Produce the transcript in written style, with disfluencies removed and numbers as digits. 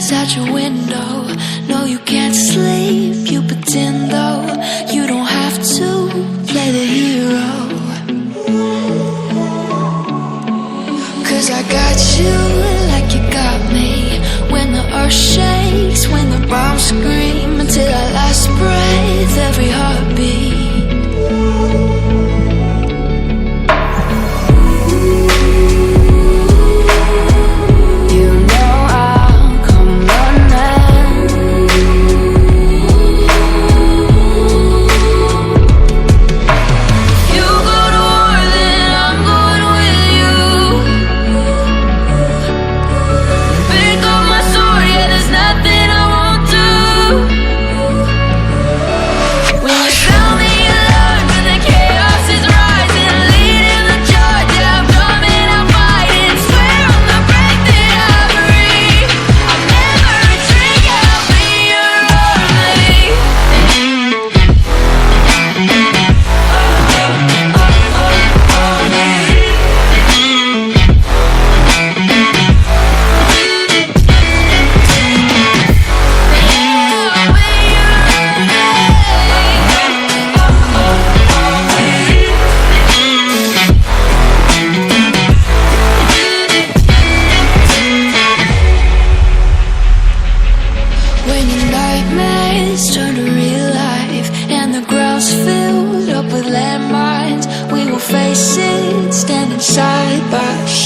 shadows at your window. No, you can't sleep, you pretend though. You don't have to play the hero, 'cause I got you like you got me. When the earth shakes, when the bombs scream, until our last breath, every heartbeat. Turn to real life, and the ground's filled up with landmines. We will face it, standing side by side.